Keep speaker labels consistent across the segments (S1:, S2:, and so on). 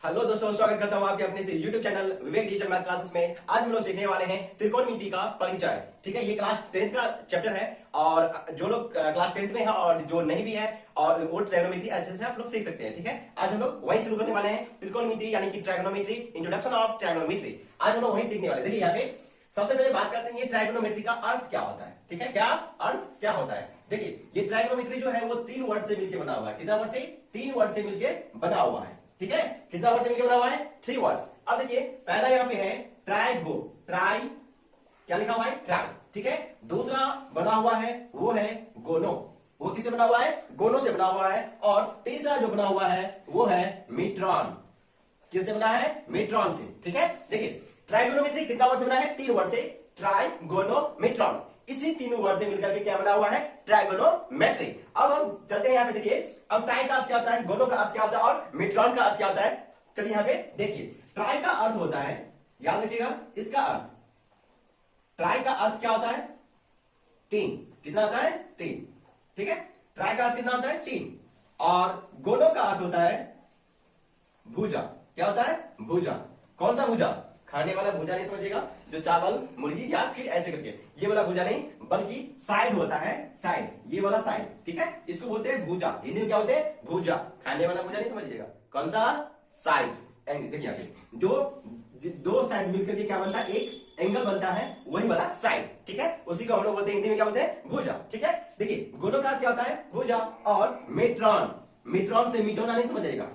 S1: Hello दोस्तों, स्वागत करता हूं आपके अपने से YouTube चैनल विवेक डिजिटल मैथ क्लासेस में। आज हम लोग सीखने वाले हैं त्रिकोणमिति का परिचय। ठीक है, ये क्लास 10th का चैप्टर है और जो लोग क्लास 10th में है और जो नहीं भी है और वो ट्रायगोनोमेट्री ऐसे से आप लोग सीख सकते हैं। ठीक है, आज हम लोग वही शुरू करने वाले हैं, त्रिकोणमिति यानी कि ट्रायगोनोमेट्री, इंट्रोडक्शन ऑफ ट्रायगोनोमेट्री। आज हम लोग वही सीखने वाले। देखिए यहाँ पे सबसे पहले बात करते हैं ये ट्रायगोनोमेट्री का अर्थ क्या होता है। ठीक है, क्या अर्थ क्या होता है। देखिए ये ट्रायगोनोमेट्री जो है वो 3 वर्ड से मिलकर बना हुआ है। कितना वर्ड से? 3 वर्ड से मिलकर बना हुआ है। ठीक है, कितना वर्ड से मिलकर बना हुआ है? 3 वर्ड्स। अब देखिए पहला यहाँ पे है ट्राइगो, ट्राई क्या लिखा हुआ है? ट्राई। ठीक है, दूसरा बना हुआ है वो है गोनो, वो किससे बना हुआ है? गोनो से बना हुआ है। और तीसरा जो बना हुआ है वो है मीट्रॉन, किससे बना है? मीट्रॉन से। ठीक है, देखिए ट्राइगोनोमेट्री कितना वर्ड से बना है? 3 वर्ड से, ट्राई, गोनो, मीट्रॉन। इसी तीनों वर्ड से मिलकर के क्या बना हुआ है? ट्राइगोनोमेट्री। अब हम चलते हैं यहाँ पे। देखिए अब ट्राई का अर्थ क्या होता है, गोनो का अर्थ क्या होता है और मीट्रॉन का अर्थ क्या होता है। चलिए यहाँ पे देखिए, ट्राई का अर्थ होता है, याद रखिएगा इसका अर्थ, ट्राई का अर्थ क्या होता है? 3। कितना होता है? 3। ठीक है, ट्राई का अर्थ कितना होता है? 3। और गोनो का अर्थ होता है भुजा। क्या होता है? भुजा। कौन सा भुजा? खाने वाला भुजा नहीं समझिएगा, जो चावल, मुर्गी या फिर ऐसे करके, ये वाला भुजा नहीं, बल्कि साइड होता है, साइड, ये वाला साइड। ठीक है, इसको बोलते हैं भुजा। हिंदी में क्या बोलते हैं? भुजा। खाने वाला भुजा नहीं समझिएगा। कौन सा? साइड। देखिए यहाँ पे जो दो साइड मिलकर के क्या बनता है? एक एंगल बनता है, वही वाला साइड। ठीक है, उसी को हम लोग बोलते हैं हिंदी में क्या बोलते हैं? भुजा। ठीक है, देखिए गोनो का क्या होता है? भुजा। और मेट्रॉन, मिट्रॉन से मिटोना नहीं समझिएगा।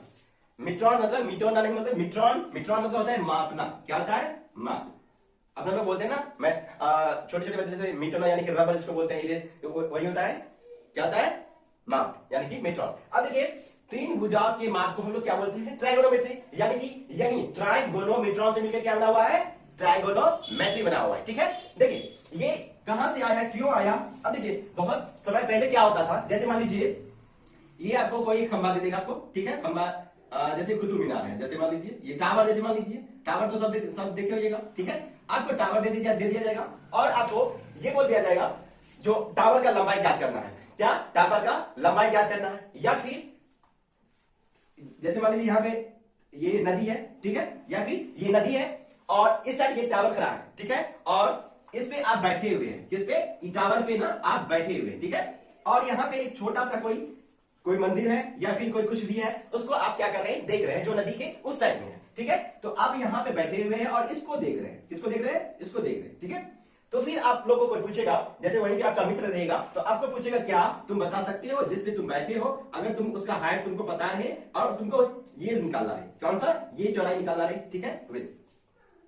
S1: मिट्रॉन मतलब मिटोना नहीं, मतलब मिट्रॉन, मिट्रॉन मतलब होता है मापना। क्या होता है? माप। अपने लोग बोलते हैं ना, मैं छोटे छोटे बच्चे जैसे मिटोना यानी कि रबर जिसको बोलते हैं, ये वही होता है। क्या होता है? माप, यानी कि मेट्रॉन। अब देखिए 3 भुजा के माप को हम लोग क्या बोलते हैं? ट्राइगोनोमेट्री। यानी कि यही ट्राइगोनोमेट्रॉन से मिलकर क्या बना हुआ है? ट्राइगोनोमेट्री बना हुआ है। ठीक है, देखिए ये कहां से आया, क्यों आया? अब देखिए बहुत समय पहले क्या होता था, जैसे मान लीजिए ये आपको कोई खंबा दे देगा आपको। ठीक है, खंबा जैसे कुतुब मीनार है, जैसे मान लीजिए ये टावर, जैसे मान लीजिए टावर तो सब देखे होइएगा। ठीक है, आपको टावर दे दिया जाएगा और आपको ये बोल दिया जाएगा जो टावर का लंबाई ज्ञात करना है। क्या? टावर का लंबाई ज्ञात करना है। या फिर जैसे मान लीजिए यहाँ पे ये नदी है, ठीक है, या फिर ये नदी है और इस साइड ये टावर खड़ा है। ठीक है, और इस पे आप बैठे हुए हैं, किस पे? टावर पे ना आप बैठे हुए हैं। ठीक है, और यहाँ पे एक छोटा सा कोई मंदिर है या फिर कोई कुछ भी है, उसको आप क्या कर रहे हैं? देख रहे हैं, जो नदी के उस साइड में है। ठीक है, तो आप यहाँ पे बैठे हुए हैं और इसको देख रहे हैं। किसको देख रहे हैं? इसको देख रहे हैं। ठीक है, तो फिर आप लोगों को कोई पूछेगा, जैसे वहीं पे आपका मित्र रहेगा, तो आपको पूछेगा क्या तुम बता सकते हो जिस पे तुम बैठे हो, अगर तुम उसका हाइट तुमको पता है और तुमको ये निकालना है, कौन सा? ये चौड़ाई निकालना है। ठीक है,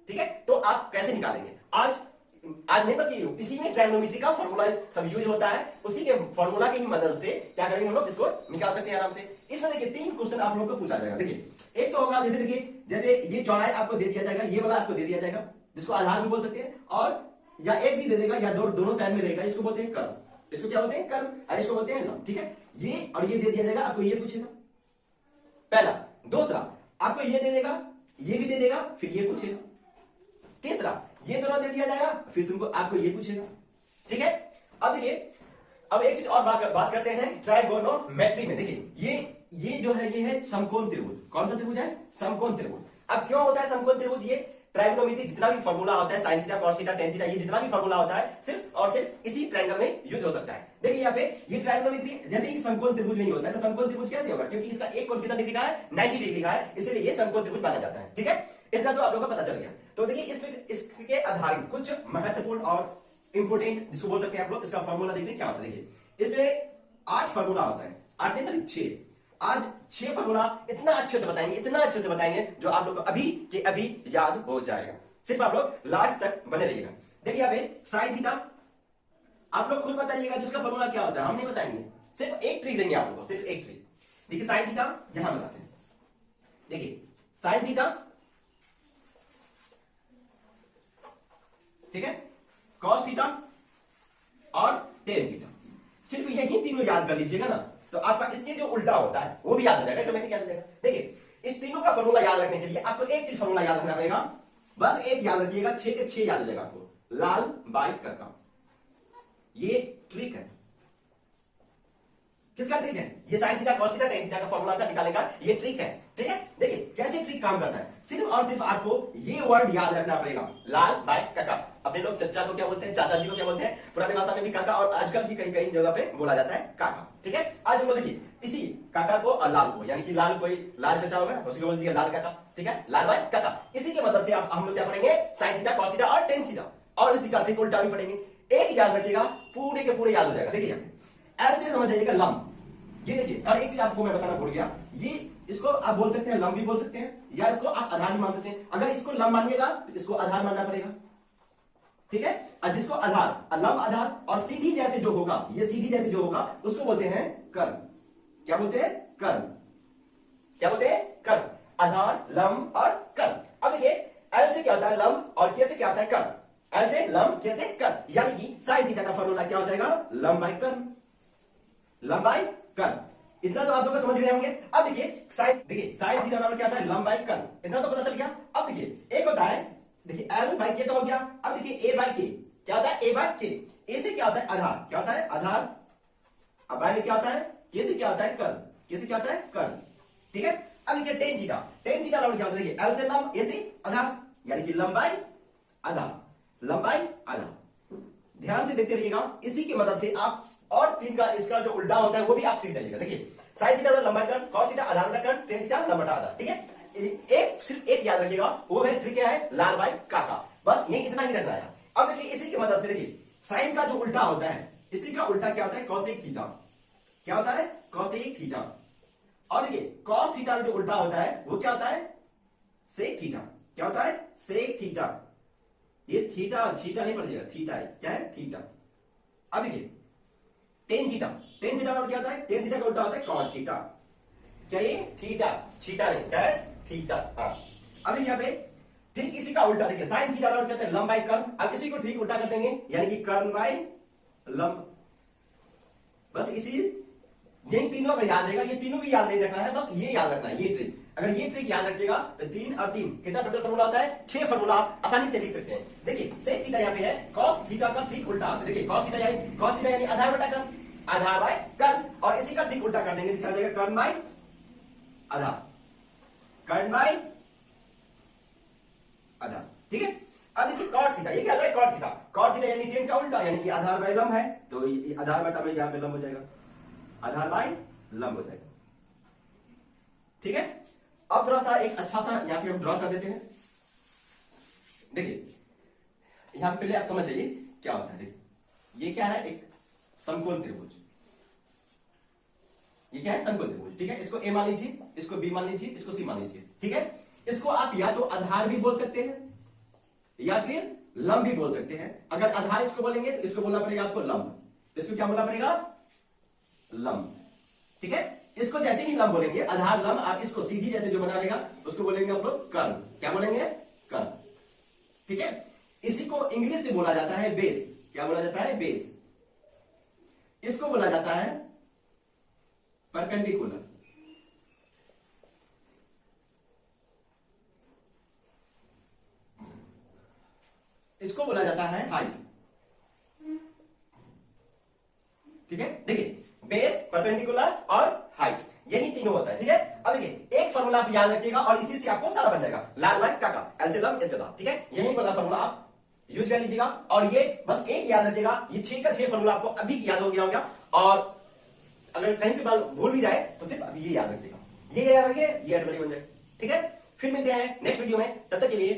S1: ठीक है, तो आप कैसे निकालेंगे? आज नहीं, बल्कि इसी में ट्रायगोनोमेट्री का फॉर्मूला सब यूज होता है। उसी के फॉर्मूला की मदद से क्या करेंगे हम लोग? इसको निकाल सकते हैं आराम से। इसमें देखिए 3 क्वेश्चन आप लोग को पूछा जाएगा। देखिए एक तो होगा, जैसे देखिए जैसे ये चौड़ाई आपको दे दिया जाएगा, ये वाला आपको दे दिया जाएगा, जिसको आधार भी बोल सकते हैं, और या एक भी दे देगा या दोनों साइड में रहेगा, इसको बोलते हैं कर्व। इसको क्या बोलते हैं? कर्व, और इसको बोलते हैं लंब। ठीक है, ये और ये दे दिया जाएगा, आपको ये पूछेगा पहला। दूसरा आपको ये दे देगा, ये भी दे देगा, फिर ये पूछेगा। तीसरा ये दोनों दे दिया जाएगा, फिर तुमको आपको ये पूछेगा। ठीक है, अब देखिए अब एक चीज और बात करते हैं ट्राइगोनोमेट्री में। देखिए ये जो है, ये है समकोण त्रिभुज। कौन सा त्रिभुज है? समकोण त्रिभुज। अब क्यों होता है समकोण त्रिभुज? ये ट्राइगोनोमेट्री जितना भी फॉर्मूला होता है, sine theta, cos theta, tan theta, ये जितना भी फॉर्मूला होता है सिर्फ और सिर्फ इसी ट्रायंगल में यूज हो सकता है। देखिए यहाँ पे ये ट्राइगोनोमेट्री जैसे ही समकोण त्रिभुज में ही होता है, तो समकोण त्रिभुज कैसे होगा? क्योंकि इसका एक कोण कितना डिग्री का है? 90 डिग्री का है, इसलिए ये समकोण त्रिभुज माना जाता है। ठीक है, इतना तो आप लोगों को पता चल गया। तो देखिए इसके आधारित कुछ महत्वपूर्ण और इंपोर्टेंट, जिसको बोल सकते हैं आप लोग, इसका फॉर्मूला देखिए क्या होता है। देखिए इसमें 8 फॉर्मूला होता है, 8 नहीं सॉरी 6। आज 6 फॉर्मूला इतना अच्छे से बताएंगे जो आप लोग को अभी के अभी याद हो जाएगा। सिर्फ आप लोग लास्ट तक बने रहिएगा। देखिए यहाँ पे साइन थीटा आप लोग खुद बताइएगा जिसका फॉर्मूला क्या होता है, हम नहीं बताएंगे, सिर्फ एक ट्रिक देंगे आप लोगों को, सिर्फ एक ट्रिक। देखिए साइन थीटा यहां बताते हैं। देखिए साइन थीटा, ठीक है, कॉस थीटा और टेन थीटा, सिर्फ यही तीनों याद कर लीजिएगा ना, तो आपका इसके जो उल्टा होता है वो भी याद हो जाएगा, ऑटोमेटिक याद हो जाएगा। देखिए इस तीनों का फॉर्मूला याद रखने के लिए आपको एक चीज फॉर्मूला याद रखना पड़ेगा, बस एक याद रखिएगा, 6 के 6 याद हो जाएगा आपको, लाल बाई कक्का। ये ट्रिक है। किसका ट्रिक है? ये sine theta, cos theta, tan theta का फॉर्मूला का निकालेगा, ये ट्रिक है। ठीक है, देखिए कैसे ट्रिक काम करता है। सिर्फ और सिर्फ आपको ये वर्ड याद रखना पड़ेगा, लाल बाय काका। अपने लोग चच्चा को क्या बोलते हैं, चाचा जी को क्या बोलते हैं, पुराने भाषा में भी काका, और आजकल भी कई कई जगह पे बोला जाता है काका। ठीक है, आज हम लोग देखिए इसी काका को और लाल को, यानी कि लाल कोई लाल चचा होगा ना, उसको बोल दिया लाल काका। ठीक है, लाल बाय काका। इसी की मदद से आप हम लोग क्या पढ़ेंगे, साइन थीटा, कॉस थीटा और टेन थीटा, और इसी का ठीक उल्टा भी पढ़ेंगे। एक याद रखिएगा, पूरे के पूरे याद हो जाएगा। देखिए ऐसे समझ जाइएगा लंब, ये देखिए। और एक चीज आपको मैं बताना भूल गया, ये इसको आप बोल सकते हैं लंब भी बोल सकते हैं, या इसको आप आधार भी मान सकते हैं। अगर इसको लंब मानिएगा तो इसको आधार मानना पड़ेगा। ठीक है, और जिसको आधार, लंब आधार और सीधी जैसे जो होगा, ये सीधी जैसे जो होगा उसको बोलते हैं कर्म। क्या बोलते हैं, कर्म। क्या बोलते हैं, कर्म। आधार, लंब और कर्म। अब देखिए एल से क्या होता है लंब, और के से क्या होता है कर्म। एल से लंब, के से कर्म, यानी कि साइन थीटा का फॉर्मूला क्या हो जाएगा, लंब बाय कर्म। लंब बाय कर्म, इतना तो आप लोग समझ गए होंगे। अब देखिए साइन थीटा बराबर क्या होता है, लंब बाय कर्म, इतना तो पता चल गया। अब देखिए एक होता है, देखिए एल बाय के तो हो गया। अब देखिए ए बाय के क्या होता है, ए बाय के। ए से क्या होता है आधार, क्या होता है आधार। अब बाय में क्या होता है, के से क्या होता है कर्म, के से क्या होता है कर्म। ठीक है, अब देखिए टेन थीटा बराबर क्या होता है, देखिए एल से लंब, ए से आधार, यानी कि लंब बाय आधार, लंब बाय आधार। ध्यान से देखते रहिएगा, इसी की मदद से आप और तीन का इसका जो उल्टा होता है वो भी आप सीख जाइएगा। देखिए साइन थीटा लंबाई कर्ण, कॉस थीटा आधार बटा कर्ण, टेन थीटा लंब बटा आधार। ठीक है, एक सिर्फ एक याद रखिएगा, वो है ट्रिक क्या है, लाल बाय काका। बस ये इतना ही रखना है। अब देखिए इसी की मदद से देखिए साइन का जो उल्टा होता है, इसी का उल्टा क्या होता है, कॉसेक थीटा। क्या होता है, कॉसेक थीटा। और देखिए कॉस थीटा जो उल्टा होता है वो क्या होता है, सेक थीटा। क्या होता है, सेक थीटा। ये थीटा नहीं पड़ेगा, थीटा है, क्या है, थीटा। अब देखिए टेन थीटा का क्या होता है, टेन थीटा का उल्टा होता है कॉट थीटा। क्या ये थीटा नहीं, क्या है थीटा। अब यहाँ पे ठीक इसी का उल्टा देखिए, साइन थीटा का क्या होता है, लंब बाय कर्म। अब इसी को ठीक उल्टा कर देंगे, यानी कि कर्म बाय लंब। बस इसी यही तीनों अगर याद रहेगा, ये तीनों भी याद नहीं रखना है, बस ये याद रखना है, ये ट्रिक। अगर ये ट्रिक याद रखिएगा तो 3 और 3 कितना टोटल फॉर्मूला होता है, 6 फॉर्मूला आप आसानी से लिख सकते हैं। देखिए सेक थीटा यहाँ पे है, कॉस थीटा का ठीक उल्टा होता है। देखिए कॉस थीटा यानी आधार बटा कर्म, आधार बाय कर्म, और इसी का ठीक उल्टा कर देंगे, क्या हो जाएगा, कर्म बाय आधार, कर्म बाय आधार। ठीक है, अब देखिए कॉट थीटा, ये क्या है, कॉट थीटा यानी टेन का उल्टा, यानी कि आधार बाय लंब है, तो ये आधार बटा में यहाँ पे लंब हो जाएगा, आधार बाय लंब हो जाएगा। ठीक है, अब थोड़ा सा एक अच्छा सा यहाँ पे हम ड्रॉ कर देते हैं। देखिए यहां पे पहले आप समझ जाइए क्या होता है। देखिए ये क्या है, एक समकोण त्रिभुज। ये क्या है, समकोण त्रिभुज। ठीक है, इसको ए मान लीजिए, इसको बी मान लीजिए, इसको सी मान लीजिए। ठीक है, इसको आप या तो आधार भी बोल सकते हैं या फिर लंब भी बोल सकते हैं। अगर आधार इसको बोलेंगे तो इसको बोलना पड़ेगा आपको लंब, इसको क्या बोलना पड़ेगा, लंब। ठीक है, इसको जैसे ही लंब बोलेंगे, आधार लंब, आप इसको सीधी जैसे जो बना लेगा उसको बोलेंगे हम लोग कर्म। क्या बोलेंगे, कर्म। ठीक है, इसी को इंग्लिश में बोला जाता है बेस। क्या बोला जाता है, बेस। इसको बोला जाता है परपेंडिकुलर। इसको बोला जाता है हाइट। ठीक है, देखिए बेस, परपेंडिकुलर और हाइट, यही तीनों होता है। ठीक है, अब देखिए एक फॉर्मूला आप याद रखिएगा और इसी से आपको सारा बन जाएगा, लाल बाय काका, एल से लंब, एल से लाल। ठीक है, यही वाला फॉर्मूला आप यूज कर लीजिएगा, और ये बस एक याद रखिएगा, ये 6 का 6 फॉर्मूला आपको अभी याद हो गया होगा। और अगर कहीं भी भूल भी जाए तो सिर्फ अभी ये याद रखिएगा, ये याद रखिए, ये ऑटोमेटिक बन जाएगा। ठीक है, फिर मिलते हैं नेक्स्ट वीडियो में, तब तक के लिए